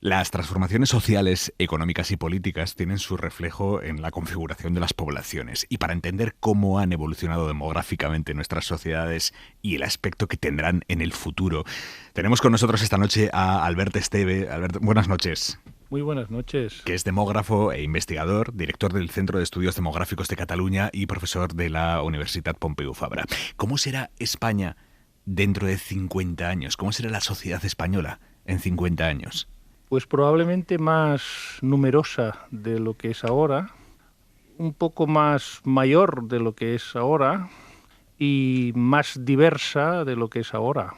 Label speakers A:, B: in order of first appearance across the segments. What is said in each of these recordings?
A: Las transformaciones sociales, económicas y políticas tienen su reflejo en la configuración de las poblaciones. Y para entender cómo han evolucionado demográficamente nuestras sociedades y el aspecto que tendrán en el futuro, tenemos con nosotros esta noche a Albert Esteve. Albert, buenas noches.
B: Muy buenas noches.
A: Que es demógrafo e investigador, director del Centro de Estudios Demográficos de Cataluña y profesor de la Universitat Pompeu Fabra. ¿Cómo será España dentro de 50 años? ¿Cómo será la sociedad española en 50 años?
B: Pues probablemente más numerosa de lo que es ahora, un poco más mayor de lo que es ahora y más diversa de lo que es ahora.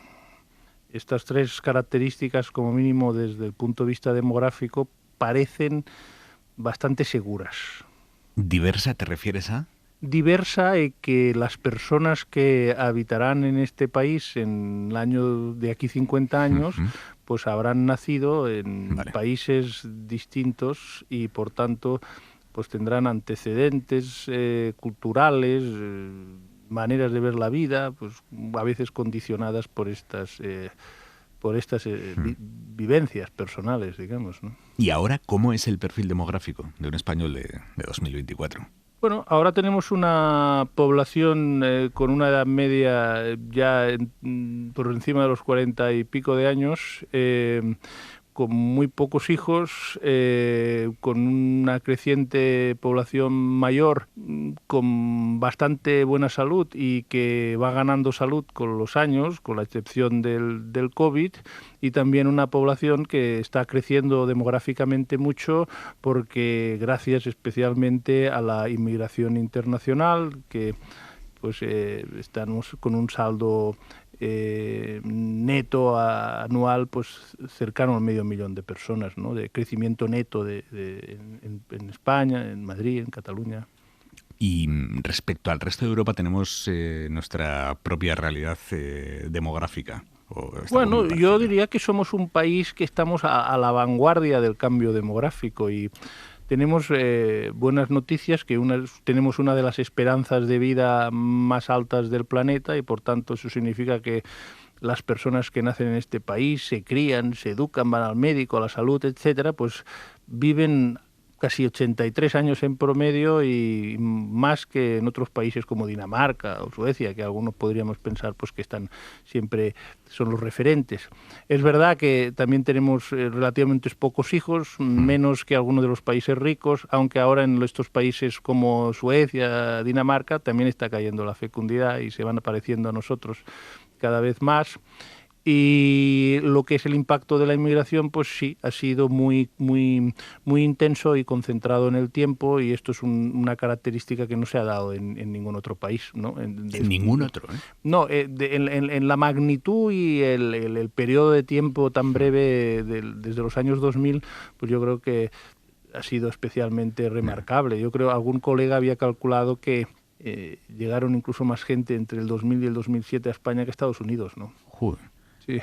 B: Estas tres características, como mínimo desde el punto de vista demográfico, parecen bastante seguras.
A: ¿Diversa te refieres a?
B: Diversa y que las personas que habitarán en este país en el año de aquí 50 años, pues habrán nacido en países distintos y por tanto pues tendrán antecedentes culturales, maneras de ver la vida, pues a veces condicionadas por estas vivencias personales, digamos, ¿no?
A: ¿Y ahora cómo es el perfil demográfico de un español de 2024?
B: Bueno, ahora tenemos una población con una edad media ya por encima de los 40 y pico de años, con muy pocos hijos, con una creciente población mayor, con bastante buena salud y que va ganando salud con los años, con la excepción del COVID, y también una población que está creciendo demográficamente mucho porque gracias especialmente a la inmigración internacional, que pues estamos con un saldo neto anual pues cercano al 500.000 de personas, ¿no? De crecimiento neto en España, en Madrid, en Cataluña.
A: Y respecto al resto de Europa tenemos nuestra propia realidad demográfica.
B: Bueno, yo diría que somos un país que estamos a la vanguardia del cambio demográfico y tenemos buenas noticias, que tenemos una de las esperanzas de vida más altas del planeta y por tanto eso significa que las personas que nacen en este país se crían, se educan, van al médico, a la salud, etcétera, pues viven casi 83 años en promedio y más que en otros países como Dinamarca o Suecia, que algunos podríamos pensar pues que están siempre son los referentes. Es verdad que también tenemos relativamente pocos hijos, menos que algunos de los países ricos, aunque ahora en estos países como Suecia, Dinamarca, también está cayendo la fecundidad y se van apareciendo a nosotros cada vez más. Y lo que es el impacto de la inmigración, pues sí, ha sido muy intenso y concentrado en el tiempo, y esto es una característica que no se ha dado en ningún otro país, ¿no?
A: ¿En ningún otro?
B: No, en la magnitud y el periodo de tiempo tan breve desde los años 2000, pues yo creo que ha sido especialmente remarcable. Yo creo algún colega había calculado que llegaron incluso más gente entre el 2000 y el 2007 a España que a Estados Unidos, ¿no?
A: Joder.
B: Sí.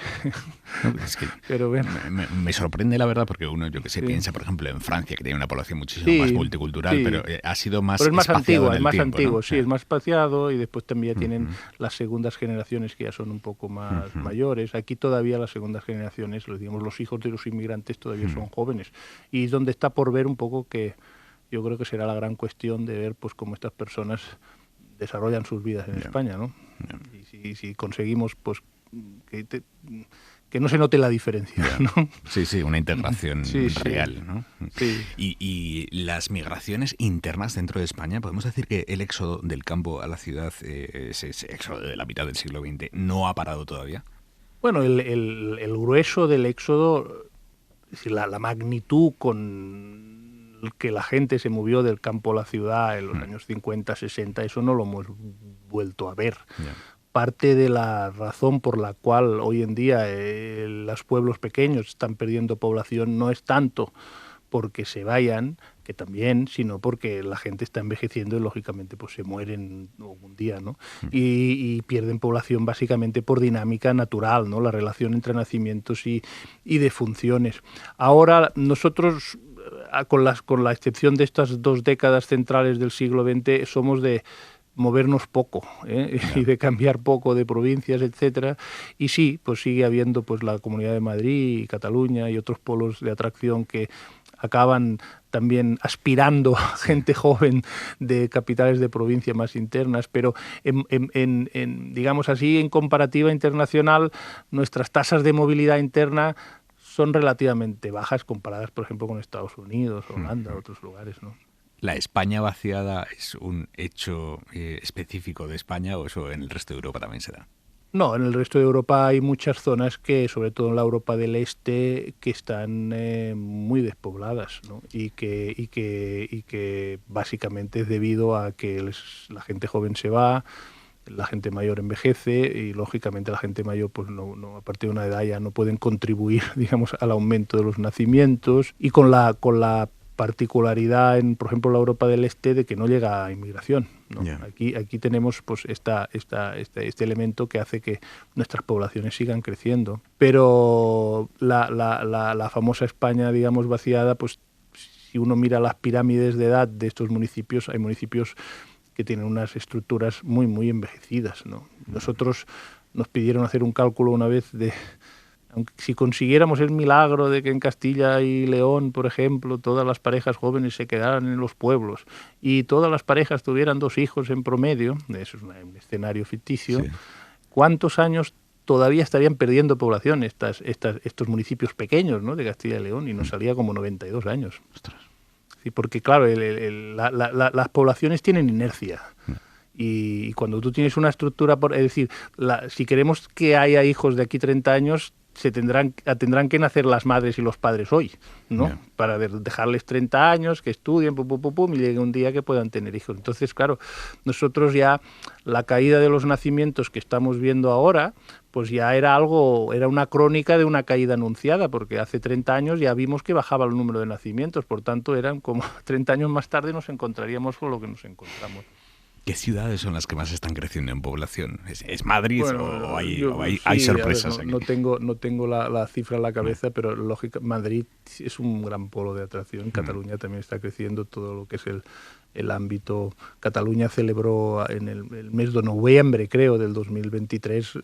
A: No, es que
B: pero bueno.
A: me sorprende la verdad, porque uno, yo que sé, piensa por ejemplo en Francia, que tiene una población muchísimo más multicultural, pero ha sido más
B: pero es más
A: espaciado
B: antiguo,
A: en el tiempo, ¿no?
B: sí, es más espaciado, y después también ya tienen las segundas generaciones que ya son un poco más mayores. Aquí todavía las segundas generaciones, digamos, los hijos de los inmigrantes todavía son jóvenes, y es donde está por ver un poco, que yo creo que será la gran cuestión de ver pues cómo estas personas desarrollan sus vidas en España, ¿no? Y si conseguimos pues que no se note la diferencia, ¿no?
A: Sí, una integración real, ¿no?
B: Sí.
A: Y las migraciones internas dentro de España, podemos decir que el éxodo del campo a la ciudad, ese éxodo de la mitad del siglo XX, ¿no ha parado todavía?
B: Bueno, el grueso del éxodo, es decir, la magnitud con que la gente se movió del campo a la ciudad en los años 50, 60, eso no lo hemos vuelto a ver.
A: Yeah.
B: Parte de la razón por la cual hoy en día los pueblos pequeños están perdiendo población no es tanto porque se vayan, que también, sino porque la gente está envejeciendo y lógicamente pues se mueren algún día, ¿no? Y pierden población básicamente por dinámica natural, ¿no? La relación entre nacimientos y defunciones. Ahora nosotros, con la excepción de estas 2 décadas centrales del siglo XX, somos de movernos poco, y de cambiar poco de provincias, etcétera. Y sí, pues sigue habiendo pues la Comunidad de Madrid y Cataluña y otros polos de atracción que acaban también aspirando a gente joven de capitales de provincia más internas, pero digamos así, en comparativa internacional, nuestras tasas de movilidad interna son relativamente bajas comparadas, por ejemplo, con Estados Unidos, Holanda, otros lugares, ¿no?
A: ¿La España vaciada es un hecho específico de España o eso en el resto de Europa también se da?
B: No, en el resto de Europa hay muchas zonas que, sobre todo en la Europa del Este, que están muy despobladas, ¿no? y que básicamente es debido a que la gente joven se va, la gente mayor envejece y lógicamente la gente mayor, pues no, a partir de una edad ya no pueden contribuir, digamos, al aumento de los nacimientos, y con la particularidad en, por ejemplo, la Europa del Este, de que no llega a inmigración, ¿no?
A: Yeah.
B: Aquí tenemos pues este elemento que hace que nuestras poblaciones sigan creciendo. Pero la famosa España, digamos, vaciada, pues si uno mira las pirámides de edad de estos municipios, hay municipios que tienen unas estructuras muy, muy envejecidas, ¿no? Nosotros nos pidieron hacer un cálculo una vez de... Aunque si consiguiéramos el milagro de que en Castilla y León, por ejemplo, todas las parejas jóvenes se quedaran en los pueblos y todas las parejas tuvieran 2 hijos en promedio, eso es un escenario ficticio, sí. ¿Cuántos años todavía estarían perdiendo población estos municipios pequeños, ¿no?, de Castilla y León? Y nos salía como 92 años. Ostras. Sí, porque claro, las poblaciones tienen inercia. Y cuando tú tienes una estructura, es decir, si queremos que haya hijos de aquí 30 años, tendrán que nacer las madres y los padres hoy, ¿no? Yeah. Para dejarles 30 años, que estudien, y llegue un día que puedan tener hijos. Entonces, claro, nosotros ya la caída de los nacimientos que estamos viendo ahora, pues ya era una crónica de una caída anunciada, porque hace 30 años ya vimos que bajaba el número de nacimientos, por tanto, eran como 30 años más tarde nos encontraríamos con lo que nos encontramos.
A: ¿Qué ciudades son las que más están creciendo en población? ¿Es Madrid o hay sorpresas aquí?
B: No tengo la cifra en la cabeza, pero lógica, Madrid es un gran polo de atracción. Cataluña también está creciendo, todo lo que es el ámbito. Cataluña celebró en el mes de noviembre, creo, del 2023,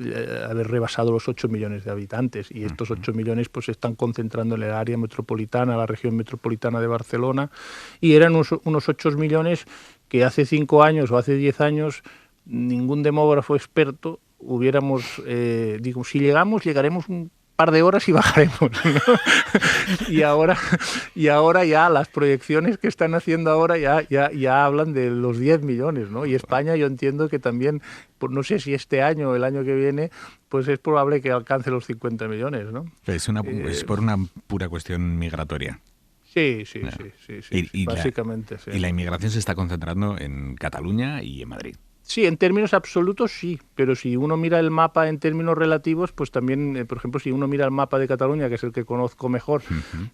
B: haber rebasado los 8 millones de habitantes. Y estos 8 millones pues se están concentrando en el área metropolitana, la región metropolitana de Barcelona, y eran unos 8 millones que hace 5 años o hace 10 años ningún demógrafo experto hubiéramos, si llegaremos un par de horas y bajaremos, ¿no? y ahora ya las proyecciones que están haciendo ahora ya hablan de los 10 millones, ¿no? Y España, yo entiendo que también, pues no sé si este año o el año que viene, pues es probable que alcance los 50 millones, ¿no?
A: Es por una pura cuestión migratoria.
B: Sí, básicamente. Sí.
A: ¿Y la inmigración se está concentrando en Cataluña y en Madrid?
B: Sí, en términos absolutos sí, pero si uno mira el mapa en términos relativos, pues también, por ejemplo, si uno mira el mapa de Cataluña, que es el que conozco mejor,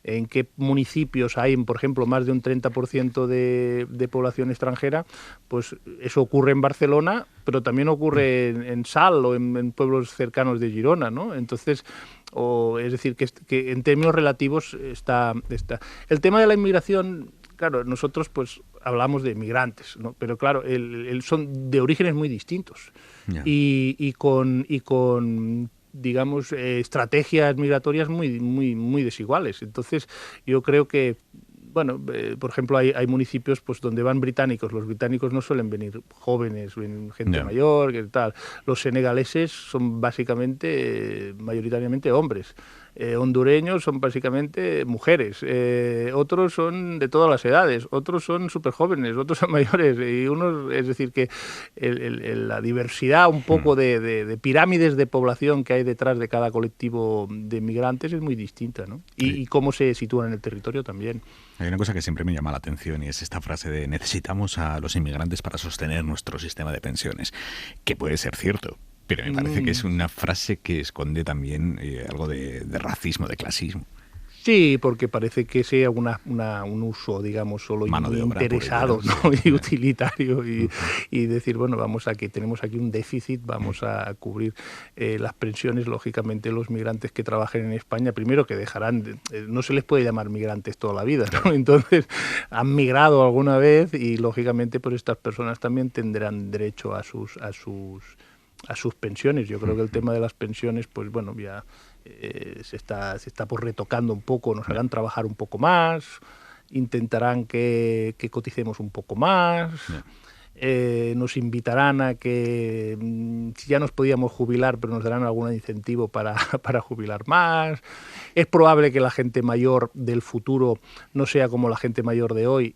B: en qué municipios hay, por ejemplo, más de un 30% de población extranjera, pues eso ocurre en Barcelona, pero también ocurre en Sal o en pueblos cercanos de Girona, ¿no? Entonces, es decir, que en términos relativos está. El tema de la inmigración, claro, nosotros pues hablamos de migrantes, ¿no? Pero claro, son de orígenes muy distintos. Yeah. Y con digamos, estrategias migratorias muy desiguales. Entonces, yo creo que, bueno, por ejemplo, hay municipios pues donde van británicos. Los británicos no suelen venir jóvenes, vienen gente mayor, que tal. Los senegaleses son básicamente, mayoritariamente hombres. Hondureños son básicamente mujeres. Otros son de todas las edades. Otros son súper jóvenes, otros son mayores. Y es decir, que la diversidad un poco de pirámides de población que hay detrás de cada colectivo de migrantes es muy distinta, ¿no? Y cómo se sitúan en el territorio también.
A: Hay una cosa que siempre me llama la atención y es esta frase de necesitamos a los inmigrantes para sostener nuestro sistema de pensiones, que puede ser cierto, pero me parece que es una frase que esconde también algo de racismo, de clasismo.
B: Sí, porque parece que sea un uso, digamos, solo interesado, ¿no? Y utilitario, y decir, bueno, tenemos aquí un déficit, vamos a cubrir las pensiones. Lógicamente los migrantes que trabajen en España, primero que dejarán, no se les puede llamar migrantes toda la vida, ¿no? Entonces han migrado alguna vez y lógicamente pues estas personas también tendrán derecho a sus pensiones. Yo creo que el tema de las pensiones, pues bueno, ya se está pues retocando un poco, nos harán trabajar un poco más, intentarán que coticemos un poco más, nos invitarán a que si ya nos podíamos jubilar, pero nos darán algún incentivo para jubilar más. Es probable que la gente mayor del futuro no sea como la gente mayor de hoy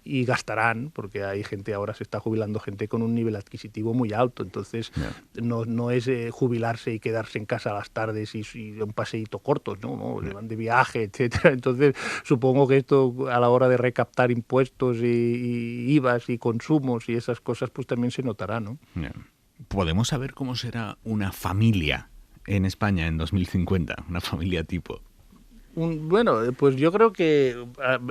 B: y gastarán, porque hay gente ahora, se está jubilando gente con un nivel adquisitivo muy alto, entonces no es jubilarse y quedarse en casa a las tardes y un paseíto corto, no, se van de viaje, etcétera. Entonces supongo que esto a la hora de recaptar impuestos y IVAs y consumos y esas cosas pues también se notará, ¿no?
A: ¿Podemos saber cómo será una familia en España en 2050? Una familia tipo.
B: Bueno, pues yo creo que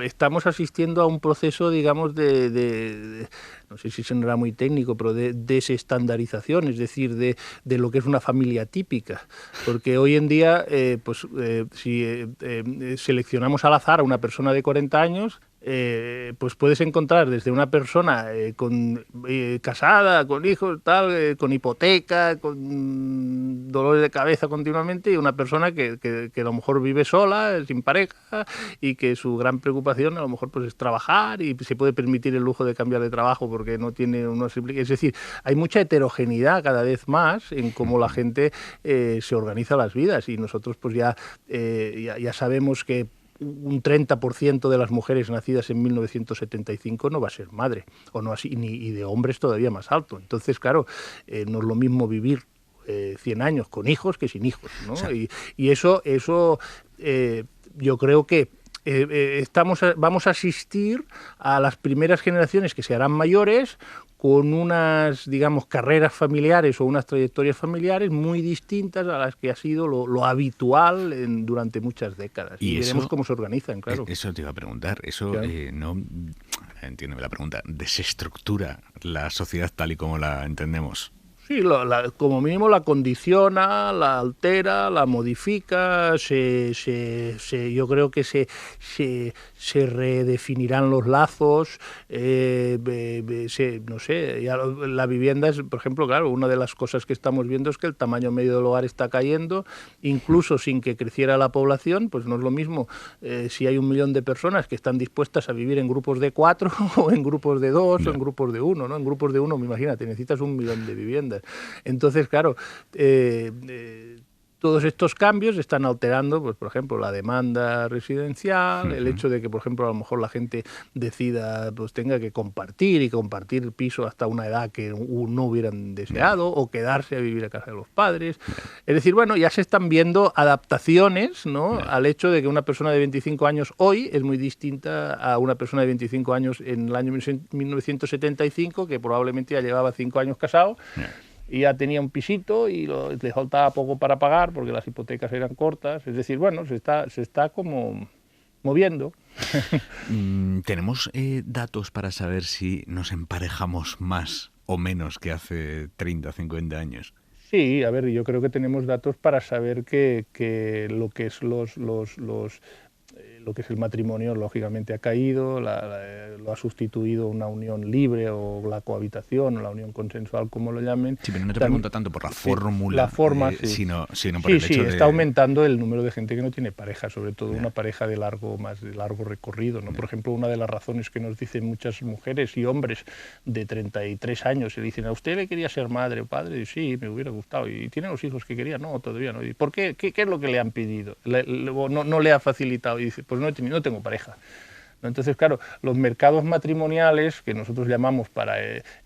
B: estamos asistiendo a un proceso, digamos, de no sé si sonará muy técnico, pero de desestandarización, es decir, de lo que es una familia típica. Porque hoy en día, si seleccionamos al azar a una persona de 40 años, pues puedes encontrar desde una persona casada, con hijos, tal, con hipoteca, con dolores de cabeza continuamente, y una persona que a lo mejor vive sola, sin pareja, y que su gran preocupación a lo mejor pues es trabajar y se puede permitir el lujo de cambiar de trabajo porque no tiene unos... Es decir, hay mucha heterogeneidad cada vez más en cómo la gente se organiza las vidas, y nosotros pues ya sabemos que un 30% de las mujeres nacidas en 1975 no va a ser madre, o no así, y de hombres todavía más alto. Entonces, claro, no es lo mismo vivir 100 años con hijos que sin hijos, ¿no? Sí. Y eso yo creo que vamos a asistir a las primeras generaciones que se harán mayores con unas, digamos, carreras familiares o unas trayectorias familiares muy distintas a las que ha sido lo habitual durante muchas décadas. Y veremos cómo se organizan, claro.
A: Eso te iba a preguntar. Eso claro. No, entiéndeme la pregunta, desestructura la sociedad tal y como la entendemos.
B: Sí, como mínimo la condiciona, la altera, la modifica, yo creo que se redefinirán los lazos, no sé, la vivienda es, por ejemplo, claro, una de las cosas que estamos viendo es que el tamaño medio del hogar está cayendo, incluso sin que creciera la población, pues no es lo mismo si hay 1 millón de personas que están dispuestas a vivir en grupos de 4 o en grupos de 2 o en grupos de 1, ¿no? En grupos de 1, imagínate, necesitas 1 millón de viviendas. Entonces, claro, todos estos cambios están alterando, pues por ejemplo, la demanda residencial, el hecho de que, por ejemplo, a lo mejor la gente decida, pues tenga que compartir piso hasta una edad que no hubieran deseado, o quedarse a vivir a casa de los padres. Es decir, bueno, ya se están viendo adaptaciones, ¿no?, al hecho de que una persona de 25 años hoy es muy distinta a una persona de 25 años en el año 1975, que probablemente ya llevaba 5 años casado. Y ya tenía un pisito y le faltaba poco para pagar porque las hipotecas eran cortas. Es decir, bueno, se está como moviendo.
A: ¿Tenemos datos para saber si nos emparejamos más o menos que hace 30, 50 años?
B: Sí, a ver, yo creo que tenemos datos para saber que lo que es lo que es el matrimonio, lógicamente, ha caído, lo ha sustituido una unión libre o la cohabitación o la unión consensual, como lo llamen.
A: Sí, pero no te pregunto tanto por la fórmula,
B: la forma,
A: sino por el hecho de...
B: está aumentando el número de gente que no tiene pareja, sobre todo una pareja de largo recorrido, ¿no? Por ejemplo, una de las razones que nos dicen muchas mujeres y hombres de 33 años, se dicen, ¿a usted le quería ser madre o padre? Y sí, me hubiera gustado. ¿Y tiene los hijos que quería? No, todavía no. ¿Y por qué? ¿Qué es lo que le han pedido? No le ha facilitado. Y dice, pues no tengo pareja. Entonces, claro, los mercados matrimoniales, que nosotros llamamos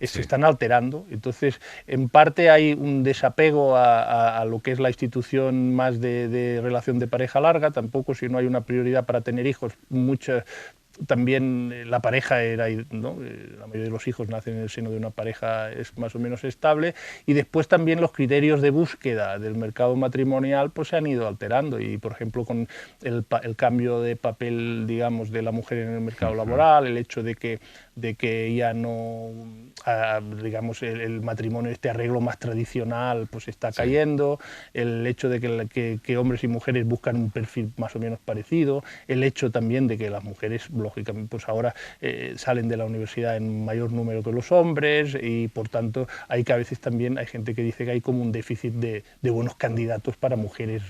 B: se están alterando. Entonces, en parte hay un desapego a lo que es la institución más de relación de pareja larga. Tampoco, si no hay una prioridad para tener hijos, también la pareja era, ¿no? La mayoría de los hijos nacen en el seno de una pareja es más o menos estable, y después también los criterios de búsqueda del mercado matrimonial pues se han ido alterando, y por ejemplo con el cambio de papel, digamos, de la mujer en el mercado laboral, el hecho de que ya no, digamos, el matrimonio, este arreglo más tradicional, pues está cayendo, el hecho de que hombres y mujeres buscan un perfil más o menos parecido, el hecho también de que las mujeres, lógicamente, pues ahora salen de la universidad en mayor número que los hombres, y por tanto hay que a veces también hay gente que dice que hay como un déficit de buenos candidatos para mujeres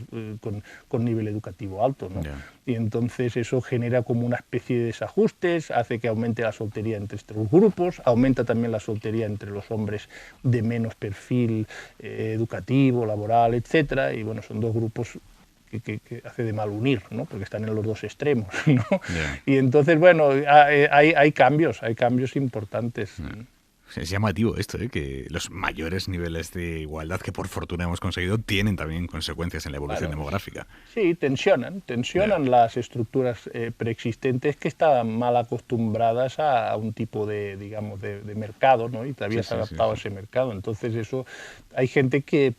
B: con nivel educativo alto, ¿no? Y entonces eso genera como una especie de desajustes, hace que aumente la soltería entre estos grupos, aumenta también la soltería entre los hombres de menos perfil educativo, laboral, etcétera, y bueno, son dos grupos que hace de mal unir, ¿no? Porque están en los dos extremos, ¿no? Y entonces, bueno, hay cambios importantes.
A: Es llamativo esto, que los mayores niveles de igualdad que por fortuna hemos conseguido tienen también consecuencias en la evolución demográfica.
B: Sí, tensionan las estructuras preexistentes que están mal acostumbradas a un tipo de, digamos, de mercado, ¿no? Y todavía se ha adaptado a ese mercado. Entonces eso, hay gente que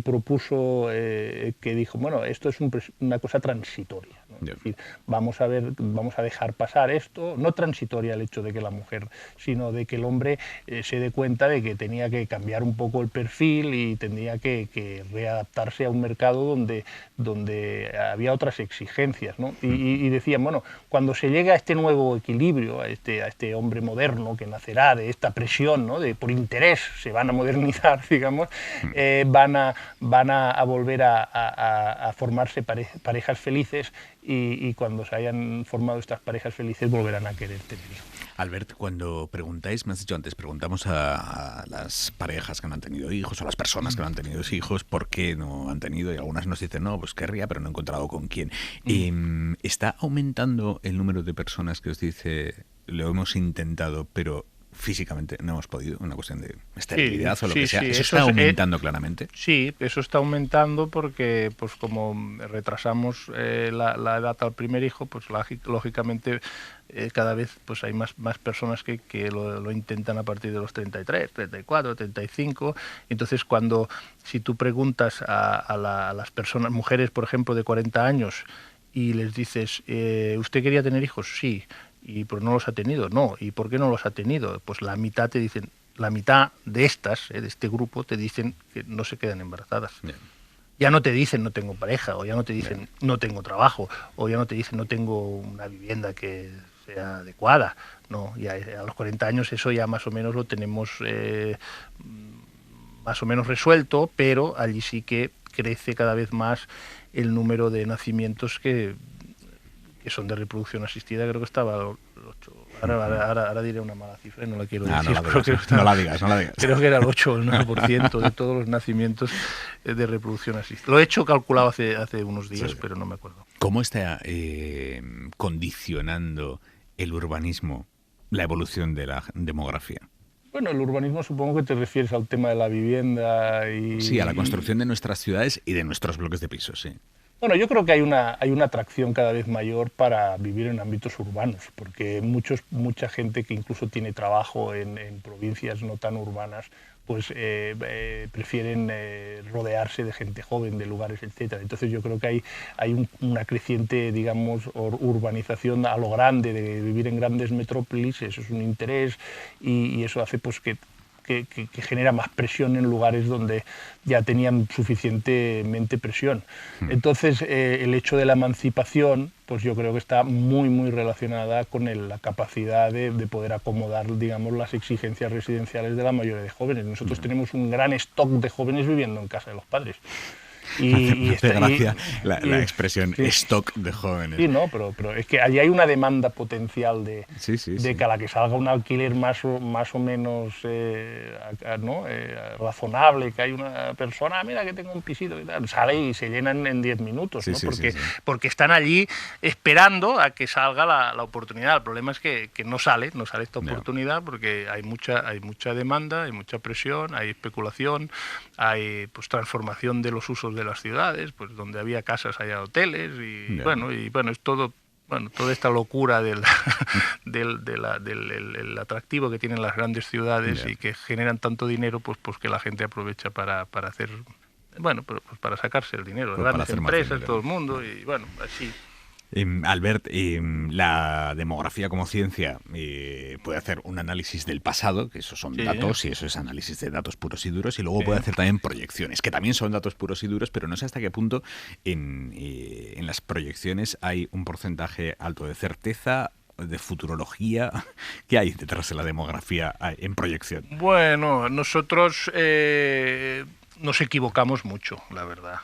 B: propuso, que dijo, bueno, esto es una cosa transitoria, ¿no? Es decir, vamos a dejar pasar esto, no transitoria el hecho de que la mujer, sino de que el hombre se dé cuenta de que tenía que cambiar un poco el perfil y tendría que readaptarse a un mercado donde había otras exigencias, ¿no? Y decían, bueno, cuando se llega a este nuevo equilibrio, a este hombre moderno que nacerá de esta presión, ¿no? Por interés se van a modernizar, digamos, van a volver a formarse parejas felices, y cuando se hayan formado estas parejas felices volverán a querer tener hijos.
A: Albert, cuando preguntáis, me has dicho antes, preguntamos a las parejas que no han tenido hijos, o a las personas que no han tenido hijos, por qué no han tenido, y algunas nos dicen, no, pues querría, pero no he encontrado con quién. ¿Está aumentando el número de personas que os dice, lo hemos intentado, pero físicamente no hemos podido, una cuestión de esterilidad o lo que sea? ¿Eso está aumentando claramente?
B: Sí, eso está aumentando porque, pues como retrasamos la edad al primer hijo, pues lógicamente cada vez pues hay más personas que lo intentan a partir de los 33, 34, 35. Entonces, si tú preguntas a las personas, mujeres, por ejemplo, de 40 años, y les dices, ¿usted quería tener hijos? Sí. ¿Y pues no los ha tenido? No. ¿Y por qué no los ha tenido? Pues la mitad te dicen, la mitad de estas, de este grupo, te dicen que no se quedan embarazadas. Bien. Ya no te dicen no tengo pareja, o ya no te dicen no tengo trabajo, o ya no te dicen no tengo una vivienda que sea adecuada. No, ya a los 40 años eso ya más o menos lo tenemos más o menos resuelto, pero allí sí que crece cada vez más el número de nacimientos que son de reproducción asistida. Creo que estaba el 8. Ahora diré una mala cifra, no la quiero decir.
A: No la digas.
B: Creo que era el 8 o el 9% de todos los nacimientos de reproducción asistida. Lo he hecho calculado hace unos días, pero no me acuerdo.
A: ¿Cómo está condicionando el urbanismo la evolución de la demografía?
B: Bueno, el urbanismo supongo que te refieres al tema de la vivienda y...
A: Sí, a la construcción de nuestras ciudades y de nuestros bloques de pisos, sí.
B: Bueno, yo creo que hay una atracción cada vez mayor para vivir en ámbitos urbanos, porque mucha gente que incluso tiene trabajo en provincias no tan urbanas, pues prefieren rodearse de gente joven, de lugares, etcétera. Entonces yo creo que hay una creciente, digamos, urbanización a lo grande, de vivir en grandes metrópolis. Eso es un interés, y eso hace pues que genera más presión en lugares donde ya tenían suficientemente presión. Entonces, el hecho de la emancipación, pues yo creo que está muy, muy relacionada con la capacidad de poder acomodar, digamos, las exigencias residenciales de la mayoría de jóvenes. Nosotros tenemos un gran stock de jóvenes viviendo en casa de los padres.
A: Y hace gracia la expresión stock de jóvenes.
B: Sí, no, pero es que allí hay una demanda potencial de que a la que salga un alquiler más o menos razonable, que hay una persona, mira que tengo un pisito, y tal, sale y se llenan en 10 minutos, ¿no? Porque están allí esperando a que salga la oportunidad. El problema es que no sale esta oportunidad, porque hay mucha demanda, hay mucha presión, hay especulación, hay pues transformación de los usos de las ciudades, pues donde había casas hay hoteles, y bueno, es todo bueno, toda esta locura del atractivo que tienen las grandes ciudades y que generan tanto dinero, pues que la gente aprovecha para hacer, bueno, pues para sacarse el dinero, las grandes empresas, todo el mundo, y bueno, así.
A: Albert, la demografía como ciencia puede hacer un análisis del pasado, que esos son datos, y eso es análisis de datos puros y duros, y luego puede hacer también proyecciones, que también son datos puros y duros, pero no sé hasta qué punto en las proyecciones hay un porcentaje alto de certeza, de futurología. ¿Qué hay detrás de la demografía en proyección?
B: Bueno, nosotros nos equivocamos mucho, la verdad.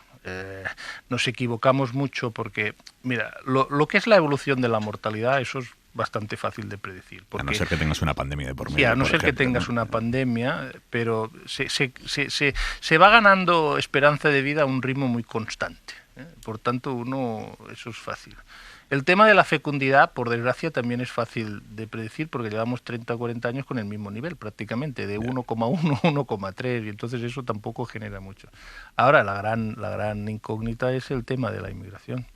B: Nos equivocamos mucho porque, mira, lo que es la evolución de la mortalidad, eso es bastante fácil de predecir. Porque,
A: a no ser que tengas una pandemia de por medio.
B: Sí, a no ser que tengas una pandemia, pero se va ganando esperanza de vida a un ritmo muy constante. Por tanto, eso es fácil. El tema de la fecundidad, por desgracia, también es fácil de predecir porque llevamos 30 o 40 años con el mismo nivel prácticamente, de 1,1 a 1,3, y entonces eso tampoco genera mucho. Ahora, la gran incógnita es el tema de la inmigración.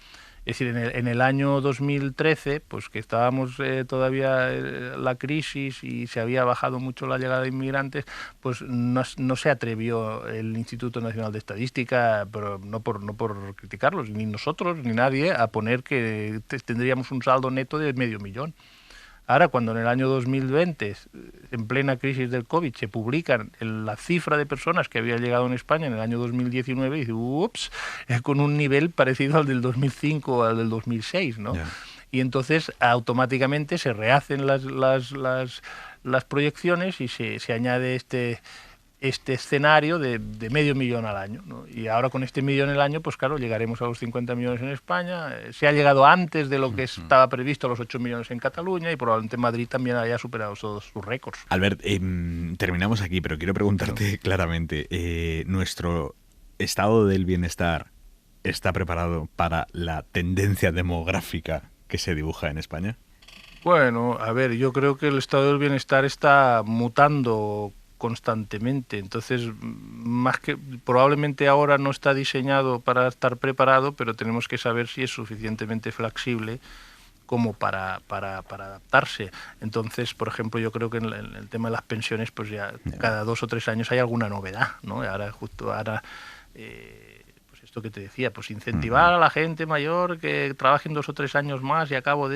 B: Es decir, en el año 2013, pues que estábamos todavía la crisis y se había bajado mucho la llegada de inmigrantes, pues no se atrevió el Instituto Nacional de Estadística, pero no por criticarlos, ni nosotros, ni nadie, a poner que tendríamos un saldo neto de 500.000. Ahora, cuando en el año 2020, en plena crisis del COVID, se publican la cifra de personas que había llegado en España en el año 2019, y dice, ups, con un nivel parecido al del 2005 o al del 2006, ¿no? Yeah. Y entonces automáticamente se rehacen las proyecciones y se añade este escenario de 500.000 al año, ¿no? Y ahora con este 1.000.000 al año, pues claro, llegaremos a los 50 millones en España. Se ha llegado antes de lo que estaba previsto, a los 8 millones en Cataluña, y probablemente Madrid también haya superado todos sus récords.
A: Albert, terminamos aquí, pero quiero preguntarte claramente, ¿nuestro estado del bienestar está preparado para la tendencia demográfica que se dibuja en España?
B: Bueno, a ver, yo creo que el estado del bienestar está mutando constantemente, entonces más que probablemente ahora no está diseñado para estar preparado, pero tenemos que saber si es suficientemente flexible como para adaptarse. Entonces, por ejemplo, yo creo que en el tema de las pensiones, pues ya cada 2 o 3 años hay alguna novedad, ¿no? Ahora esto que te decía, pues incentivar a la gente mayor que trabajen 2 o 3 años más, y a cambio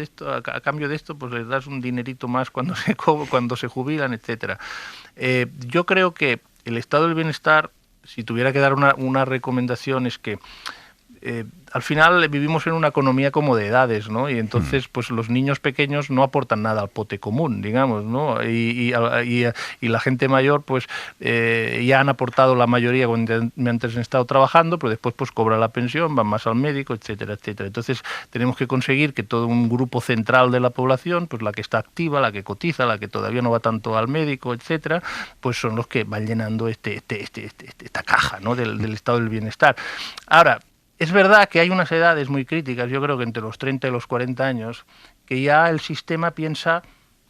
B: de esto, pues les das un dinerito más cuando se jubilan, etcétera. Yo creo que el estado del bienestar, si tuviera que dar una recomendación, es que al final vivimos en una economía como de edades, ¿no? Y entonces, pues los niños pequeños no aportan nada al pote común, digamos, ¿no? Y la gente mayor, pues ya han aportado la mayoría mientras han estado trabajando, pero después pues cobra la pensión, van más al médico, etcétera, etcétera. Entonces tenemos que conseguir que todo un grupo central de la población, pues la que está activa, la que cotiza, la que todavía no va tanto al médico, etcétera, pues son los que van llenando esta caja, ¿no? del estado del bienestar. Ahora, es verdad que hay unas edades muy críticas, yo creo que entre los 30 y los 40 años, que ya el sistema piensa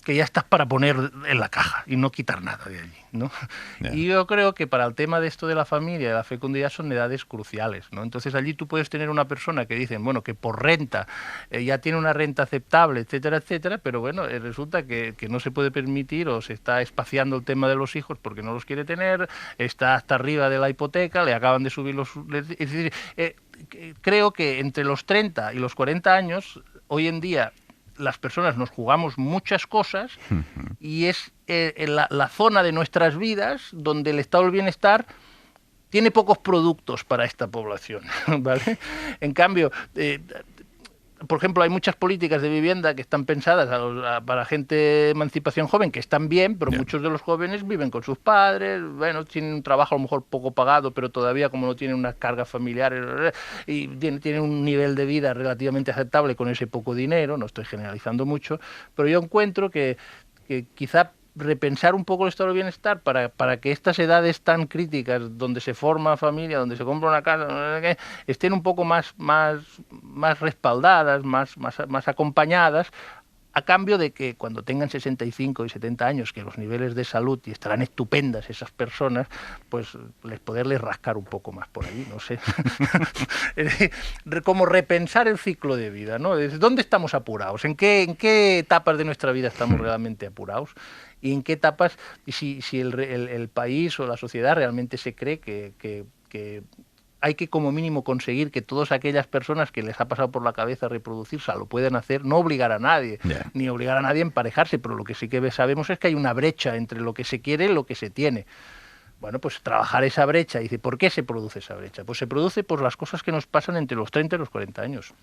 B: que ya estás para poner en la caja y no quitar nada de allí, ¿no? Yeah. Y yo creo que para el tema de esto de la familia y de la fecundidad son edades cruciales, ¿no? Entonces allí tú puedes tener una persona que dicen, bueno, que por renta ya tiene una renta aceptable, etcétera, etcétera, pero bueno, resulta que no se puede permitir, o se está espaciando el tema de los hijos porque no los quiere tener, está hasta arriba de la hipoteca, le acaban de subir los... Es decir, creo que entre los 30 y los 40 años, hoy en día, las personas nos jugamos muchas cosas, y es la zona de nuestras vidas donde el estado del bienestar tiene pocos productos para esta población, ¿vale? En cambio, por ejemplo, hay muchas políticas de vivienda que están pensadas para gente de emancipación joven, que están bien, pero muchos de los jóvenes viven con sus padres, bueno, tienen un trabajo a lo mejor poco pagado, pero todavía como no tienen unas cargas familiares y tienen un nivel de vida relativamente aceptable con ese poco dinero, no estoy generalizando mucho, pero yo encuentro que quizá repensar un poco el estado del bienestar para que estas edades tan críticas, donde se forma familia, donde se compra una casa, estén un poco más respaldadas, más acompañadas, a cambio de que cuando tengan 65 y 70 años, que los niveles de salud y estarán estupendas esas personas, pues poderles rascar un poco más por ahí, no sé. Es decir, como repensar el ciclo de vida, ¿no? ¿Dónde estamos apurados? ¿En qué etapas de nuestra vida estamos realmente apurados? ¿Y en qué etapas, si el país o la sociedad realmente se cree que hay que como mínimo conseguir que todas aquellas personas que les ha pasado por la cabeza reproducirse lo puedan hacer, no obligar a nadie, ni obligar a nadie a emparejarse, pero lo que sí que sabemos es que hay una brecha entre lo que se quiere y lo que se tiene. Bueno, pues trabajar esa brecha. Y dice, ¿por qué se produce esa brecha? Pues se produce por las cosas que nos pasan entre los 30 y los 40 años.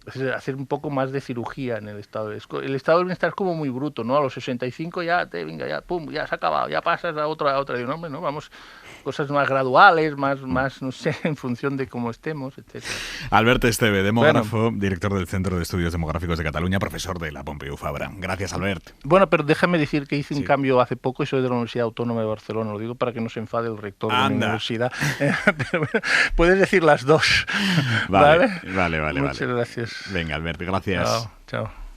B: Es decir, hacer un poco más de cirugía en el estado. El estado del bienestar es como muy bruto, ¿no? A los 65 venga, ya, pum, ya se ha acabado, ya pasas a otra. Digo, no, hombre, no, vamos, cosas más graduales, más, no sé, en función de cómo estemos, etcétera.
A: Albert Esteve, demógrafo, director del Centro de Estudios Demográficos de Cataluña, profesor de la Pompeu Fabra. Gracias, Albert.
B: Bueno, pero déjame decir que hice un cambio hace poco y soy de la Universidad Autónoma de Barcelona. Lo digo para que no se enfade el rector de mi universidad. Pero bueno, puedes decir las dos.
A: Vale.
B: Muchas gracias.
A: Venga, Albert, gracias.
B: Chao.